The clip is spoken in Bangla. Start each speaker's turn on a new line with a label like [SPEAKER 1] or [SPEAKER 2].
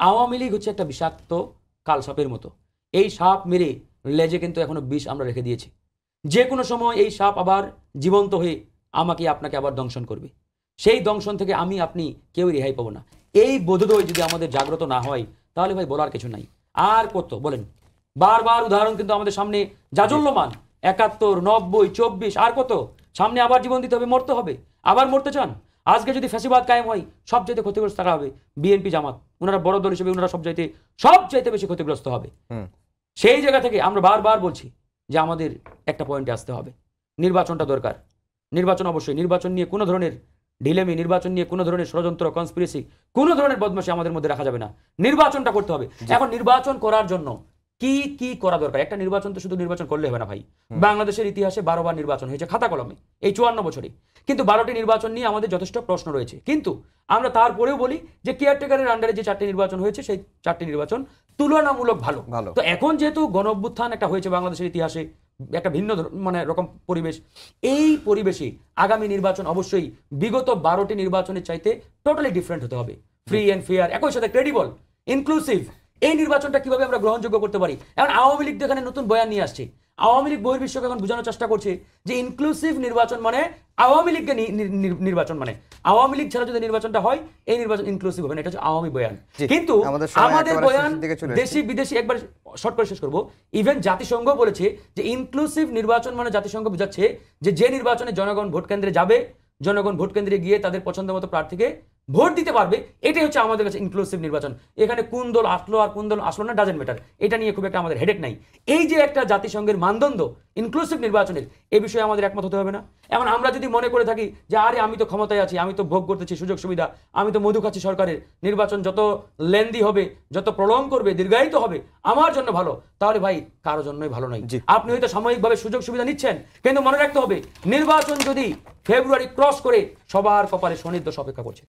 [SPEAKER 1] আওয়ামী লীগ হচ্ছে একটা বিষাক্ত কালসাপের মতো। এই সাপ মেরে লেজে কিন্তু এখনো বিষ আমরা রেখে দিয়েছি। যে কোনো সময় এই সাপ আবার জীবন্ত হয়ে আমাকে আপনাকে আবার দংশন করবে। সেই দংশন থেকে আমি আপনি কেউ রেহাই পাবো না। এই বোধোদয় যদি আমাদের জাগ্রত না হয় তাহলে ভাই বলার কিছু নাই। আর কত বলেন, বারবার উদাহরণ কিন্তু আমাদের সামনে জাজল্যমান। ৭১, ৯০, ২৪, আর কত সামনে আবার জীবন দিতে হবে, মরতে হবে। আবার মরতে চান? আজকে যদি ফ্যাসিবাদ কায়েম হয় সবচাইতে ক্ষতিগ্রস্ত তারা হবে বিএনপি জামাত। ওনারা বড় দল হিসেবে ওনারা সবচাইতে বেশি ক্ষতিগ্রস্ত হবে। সেই জায়গা থেকে আমরা বারবার বলছি যে আমাদের একটা পয়েন্টে আসতে হবে, নির্বাচনটা দরকার। নির্বাচন অবশ্যই, নির্বাচন নিয়ে কোনো ধরনের ঢিলেমি, নির্বাচন নিয়ে কোনো ধরনের ষড়যন্ত্র, কনস্পিরেসি, কোনো ধরনের বদমাশি আমাদের মধ্যে রাখা যাবে না। নির্বাচনটা করতে হবে। এখন নির্বাচন করার জন্য কি কি করা দরকার? একটা নির্বাচন তো শুধু নির্বাচন করলে হবে না ভাই। বাংলাদেশের ইতিহাসে ১২ বার নির্বাচন হয়েছে খাতা কলমে এই ৫৪ বছরে, কিন্তু ১২টি নির্বাচন নিয়ে আমাদের যথেষ্ট প্রশ্ন রয়েছে। কিন্তু আমরা তারপরেও বলি যে কেয়ারটেকারের আন্ডারে যে ৪টি নির্বাচন হয়েছে সেই ৪টি নির্বাচন তুলনামূলক ভালো। তো এখন যেহেতু গণ অভ্যুত্থান একটা হয়েছে বাংলাদেশের ইতিহাসে, একটা ভিন্ন রকম পরিবেশ, এই পরিবেশে আগামী নির্বাচন অবশ্যই বিগত ১২টি নির্বাচনের চাইতে টোটালি ডিফারেন্ট হতে হবে। ফ্রি অ্যান্ড ফেয়ার, একই সাথে ক্রেডিবল, ইনক্লুসিভ। এই নির্বাচনটা কিভাবে আমরা গ্রহণযোগ্য করতে পারি? এখন আওয়ামী লীগ এখানে নতুন বয়ান নিয়ে আসছে। আওয়ামী লীগ বহির্বিশ্বকে এখন বোঝানোর চেষ্টা করছে যে ইনক্লুসিভ নির্বাচন মানে আওয়ামী লীগকে নির্বাচন, মানে আওয়ামী লীগ ছাড়া যদি নির্বাচনটা হয় এই নির্বাচন ইনক্লুসিভ হবে না। এটা হচ্ছে আওয়ামী বয়ান। কিন্তু আমাদের বয়ান দেশি বিদেশি, একবার শর্ট করে শেষ করবো, ইভেন জাতিসংঘ বলেছে যে ইনক্লুসিভ নির্বাচন মানে জাতিসংঘ বোঝাচ্ছে যে নির্বাচনে জনগণ ভোট কেন্দ্রে যাবে, জনগণ ভোট কেন্দ্রে গিয়ে তাদের পছন্দ মতো প্রার্থীকে ভোট দিতে পারবে। এটাই হচ্ছে আমাদের কাছে ইনক্লুসিভ নির্বাচন। এখানে কোন দল আসলো আর কোন দল আসলো না ডাজেন্ট ম্যাটার, এটা নিয়ে খুব একটা আমাদের হেডেক নাই। এই যে একটা জাতিসংঘের মানদণ্ড ইনক্লুসিভ নির্বাচনের, এই বিষয়ে আমাদের একমত হতে হবে না? এখন আমরা যদি মনে করে থাকি যে আরে আমি তো ক্ষমতায় আছি, আমি তো ভোগ করতেছি সুযোগ সুবিধা, আমি তো মধু খাচ্ছি সরকারের, নির্বাচন যত লেন্দি হবে, যত প্রলং করবে, দীর্ঘায়িত হবে, আমার জন্য ভালো, তাহলে ভাই কারোর জন্যই ভালো নয়। আপনি হয়তো সাময়িকভাবে সুযোগ সুবিধা নিচ্ছেন, কিন্তু মনে রাখতে হবে নির্বাচন যদি ফেব্রুয়ারি ক্রস করে সবার কপালে শনির দোষ অপেক্ষা করছে।